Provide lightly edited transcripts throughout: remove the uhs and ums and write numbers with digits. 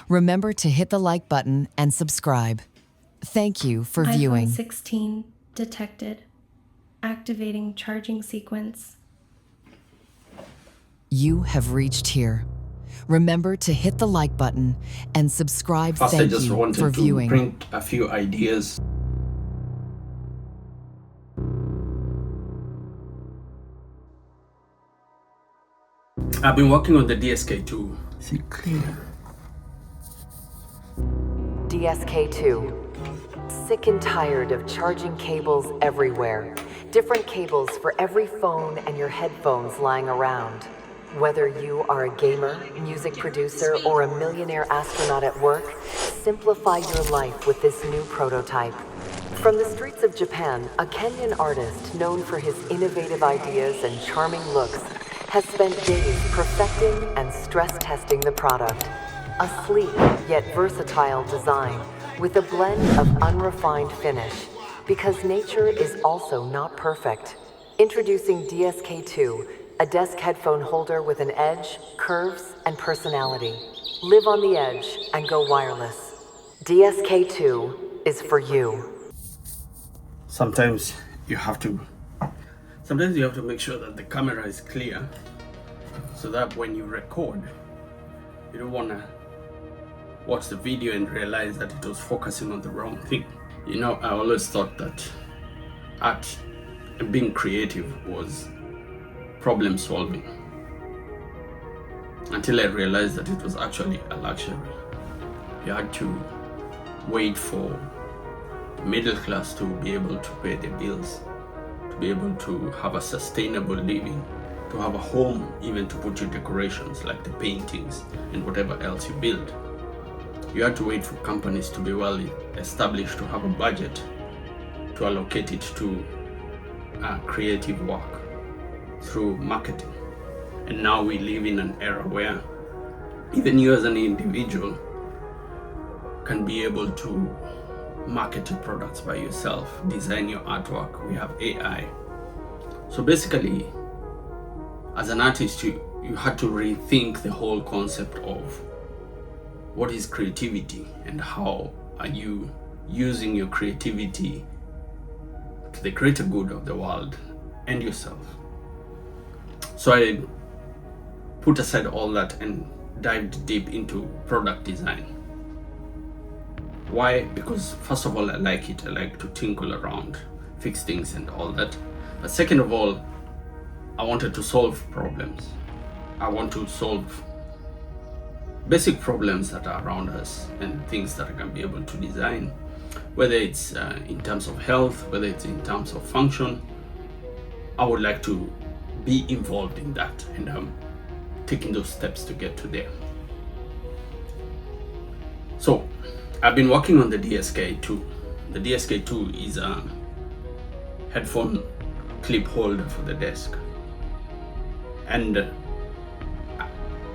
Remember to hit the like button and subscribe. Thank you for viewing. iPhone 16 detected. Activating charging sequence. You have reached here. Remember to hit the like button and subscribe. First, I Thank just you wanted for to viewing. print a few ideas. I've been working on the DSK2. Is it clear? DSK2. Sick and tired of charging cables everywhere. Different cables for every phone and your headphones lying around. Whether you are a gamer, music producer, or a millionaire astronaut at work, simplify your life with this new prototype. From the streets of Japan, a Kenyan artist known for his innovative ideas and charming looks has spent days perfecting and stress testing the product. A sleek yet versatile design with a blend of unrefined finish, because nature is also not perfect. Introducing DSK2, a desk headphone holder with an edge, curves, and personality. Live on the edge and go wireless. DSK2 is for you. Sometimes you have to make sure that the camera is clear, so that when you record, you don't want to watch the video and realize that it was focusing on the wrong thing. You know, I always thought that art and being creative was problem solving, until I realized that it was actually a luxury. You had to wait for middle class to be able to pay the bills, to be able to have a sustainable living, to have a home, even to put your decorations like the paintings and whatever else you build. You had to wait for companies to be well established to have a budget to allocate it to creative work through marketing. And now we live in an era where even you as an individual can be able to market your products by yourself, design your artwork. We have AI. So basically, as an artist, you had to rethink the whole concept of what is creativity and how are you using your creativity to the greater good of the world and yourself. So I put aside all that and dived deep into product design. Why? Because first of all, I like it. I like to tinkle around, fix things and all that. But second of all, I wanted to solve problems. I want to solve basic problems that are around us and things that I can be able to design, whether it's in terms of health, whether it's in terms of function. I would like to be involved in that, and I'm taking those steps to get to there. So I've been working on the DSK2. The DSK2 is a headphone clip holder for the desk. And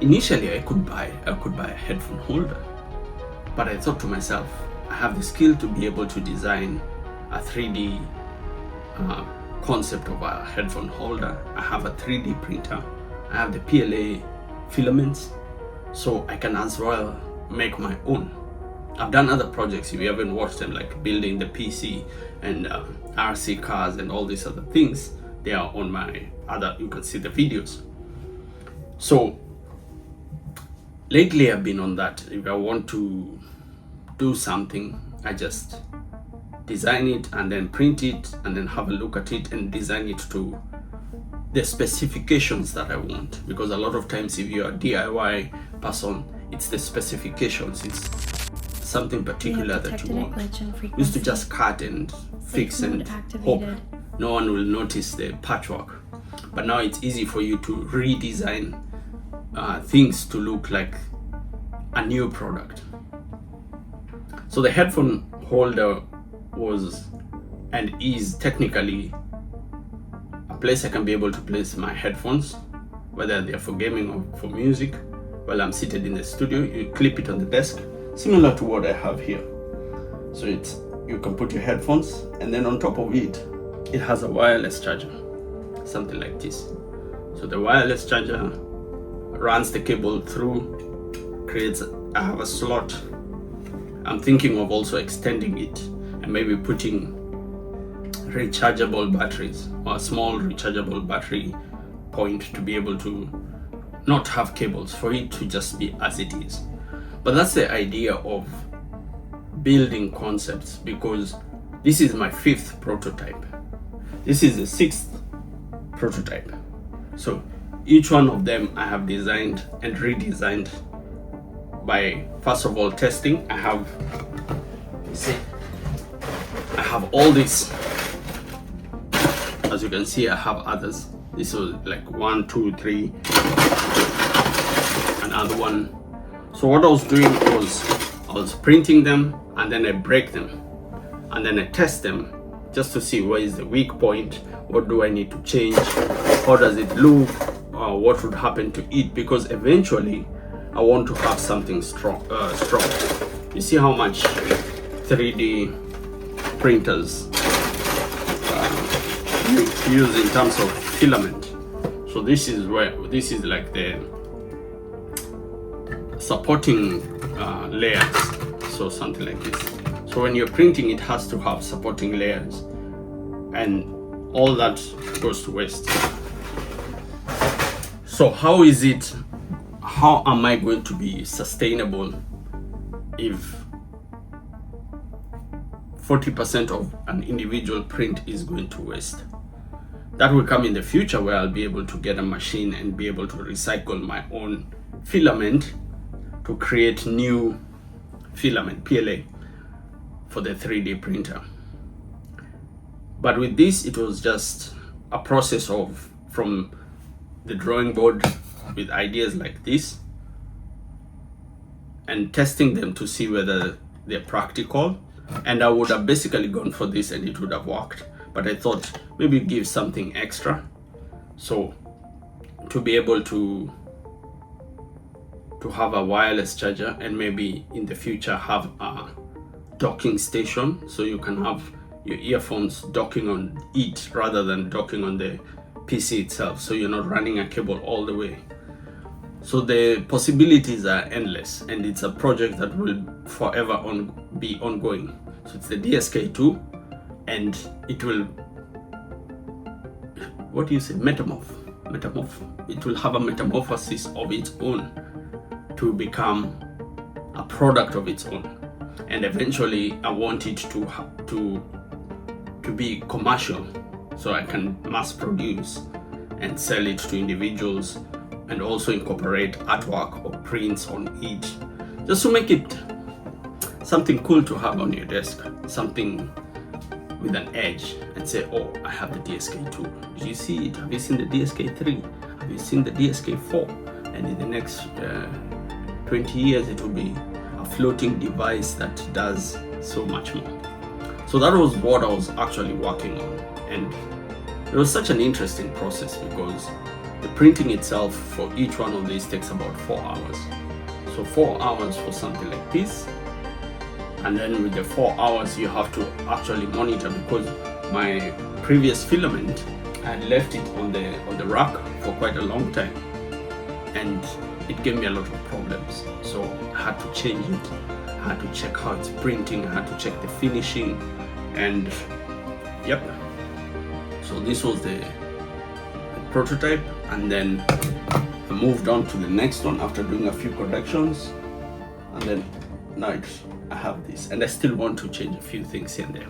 initially I could buy a headphone holder, but I thought to myself, I have the skill to be able to design a 3D concept of a headphone holder. I have a 3D printer. I have the PLA filaments, so I can as well make my own. I've done other projects, if you haven't watched them, like building the PC and RC cars and all these other things. They are on my other, you can see the videos. So lately I've been on that. If I want to do something, I just design it and then print it and then have a look at it and design it to the specifications that I want. Because a lot of times if you're a DIY person, it's the specifications, it's something particular that you want. You used to just cut and fix and hope no one will notice the patchwork. But now it's easy for you to redesign things to look like a new product. So the headphone holder was and is technically a place I can be able to place my headphones, whether they're for gaming or for music. While I'm seated in the studio, you clip it on the desk, similar to what I have here. So you can put your headphones, and then on top of it, it has a wireless charger, something like this. So the wireless charger runs the cable through, creates I have a slot. I'm thinking of also extending it and maybe putting rechargeable batteries or a small rechargeable battery point to be able to not have cables, for it to just be as it is. But that's the idea of building concepts, because this is my 5th prototype. This is the 6th prototype. So each one of them I have designed and redesigned by, first of all, testing. I have all this. As you can see, I have others. This was like 1, 2, 3, another one. So what I was doing was I was printing them and then I break them and then I test them just to see where is the weak point, what do I need to change, how does it look, what would happen to it, because eventually I want to have something strong. You see how much 3D printers use in terms of filament. So this is like the supporting layers, so something like this. So when you're printing, it has to have supporting layers, and all that goes to waste. So how am I going to be sustainable if 40% of an individual print is going to waste? That will come in the future, where I'll be able to get a machine and be able to recycle my own filament to create new filament, PLA, for the 3D printer. But with this, it was just a process of from the drawing board with ideas like this and testing them to see whether they're practical. And I would have basically gone for this and it would have worked. But I thought maybe give something extra. So to be able to have a wireless charger, and maybe in the future have a docking station, so you can have your earphones docking on it rather than docking on the PC itself, so you're not running a cable all the way. So the possibilities are endless, and it's a project that will forever be ongoing. So it's the DSK2, and it will, what do you say, metamorph. It will have a metamorphosis of its own to become a product of its own, and eventually I want it to be commercial, so I can mass produce and sell it to individuals, and also incorporate artwork or prints on it, just to make it something cool to have on your desk, something with an edge, and say, oh, I have the DSK2. Did you see it? Have you seen the DSK3? Have you seen the DSK4? And in the next 20 years, it will be a floating device that does so much more. So that was what I was actually working on, and it was such an interesting process, because the printing itself for each one of these takes about 4 hours. So 4 hours for something like this, and then with the 4 hours you have to actually monitor, because my previous filament, I had left it on the rack for quite a long time, and it gave me a lot of problems. So I had to change it, I had to check how it's printing, I had to check the finishing, and yep. So this was the prototype, and then I moved on to the next one after doing a few corrections, and then now I have this, and I still want to change a few things here and there.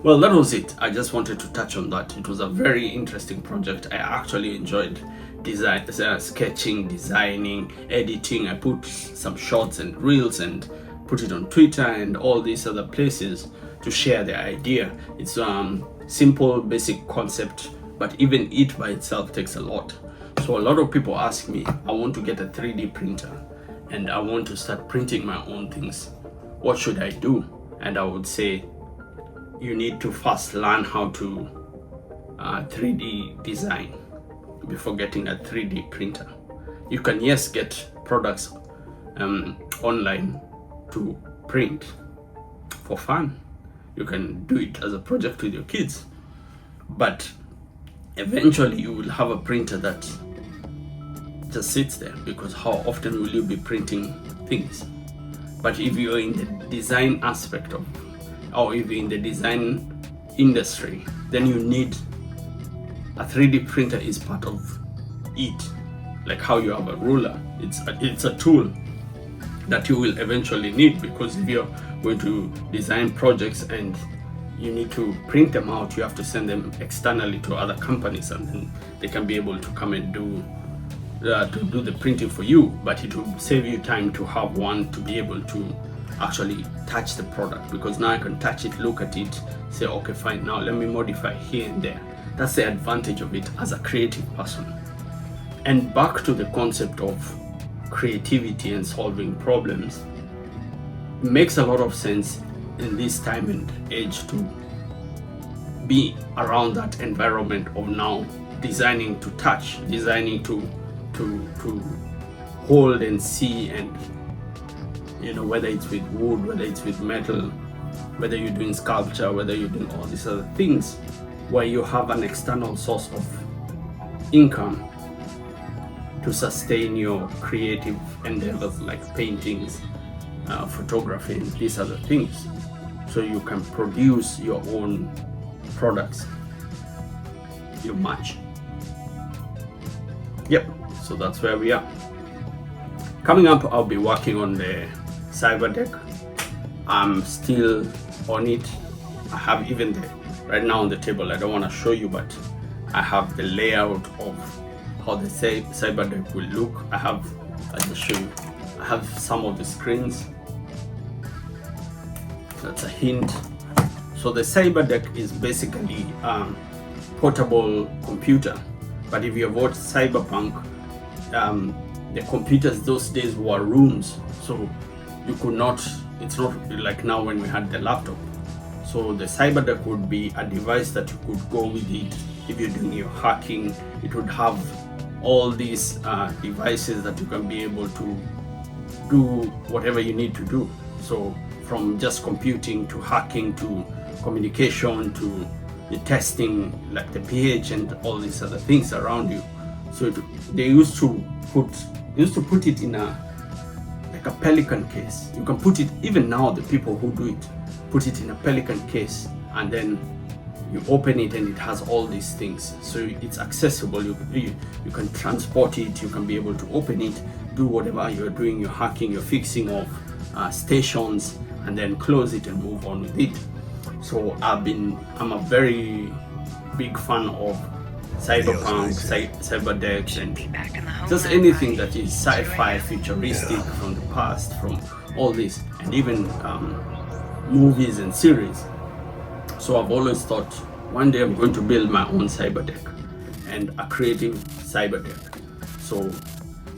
Well, that was it. I just wanted to touch on that. It was a very interesting project. I actually enjoyed sketching, designing, editing. I put some shots and reels and put it on Twitter and all these other places to share the idea. It's simple, basic concept, but even it by itself takes a lot. So a lot of people ask me, I want to get a 3D printer and I want to start printing my own things. What should I do? And I would say, you need to first learn how to 3D design before getting a 3D printer. You can, yes, get products online to print for fun. You can do it as a project with your kids, but eventually you will have a printer that just sits there, because how often will you be printing things? But if you're in the design aspect of, or if you're in the design industry, then you need a 3D printer is part of it. Like how you have a ruler, it's a tool that you will eventually need, because if you're going to design projects and you need to print them out, you have to send them externally to other companies, and then they can be able to come and do the printing for you. But it will save you time to have one to be able to actually touch the product, because now I can touch it, look at it, say okay fine, now let me modify here and there. That's the advantage of it as a creative person. And back to the concept of creativity and solving problems, it makes a lot of sense in this time and age to be around that environment of now designing to touch, designing to hold and see, and whether it's with wood, whether it's with metal, whether you're doing sculpture, whether you're doing all these other things, where you have an external source of income to sustain your creative endeavors like paintings, photography, and these other things, so you can produce your own products, your match. Yep, so that's where we are. Coming up, I'll be working on the cyber deck. I'm still on it. I have even right now on the table, I don't want to show you, but I have the layout of how the cyber deck will look. I'll just show you. I have some of the screens. That's a hint. So the cyber deck is basically portable computer, but if you watch Cyberpunk, the computers those days were rooms, so you could not, it's not like now when we had the laptop. So the cyber deck would be a device that you could go with it if you're doing your hacking. It would have all these devices that you can be able to do whatever you need to do. So from just computing to hacking to communication to the testing, like the pH and all these other things around you. So they used to put it in like a Pelican case. You can put it, even now the people who do it put it in a Pelican case, and then you open it and it has all these things, so it's accessible. You can transport it, you can be able to open it, do whatever you're doing, your hacking, your fixing of stations, and then close it and move on with it. So I'm a very big fan of cyberpunk, cyber decks, and just anything that is sci-fi, futuristic, from the past, from all this, and even movies and series. So I've always thought one day I'm going to build my own cyber deck, and a creative cyber deck. So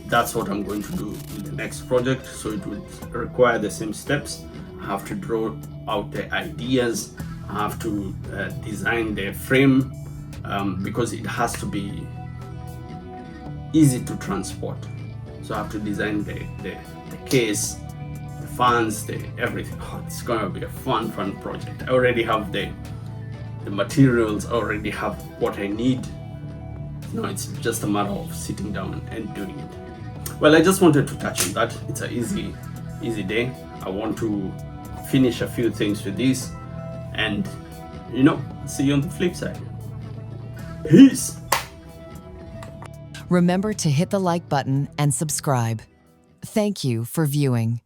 that's what I'm going to do in the next project. So it would require the same steps. I have to draw out the ideas, I have to design the frame, because it has to be easy to transport. So I have to design the case, the fans, the everything. Oh, it's gonna be a fun project. I already have the materials, I already have what I need. No, it's just a matter of sitting down and doing it. Well, I just wanted to touch on that. It's an easy day. I want to finish a few things with this, and see you on the flip side. Peace. Remember to hit the like button and subscribe. Thank you for viewing.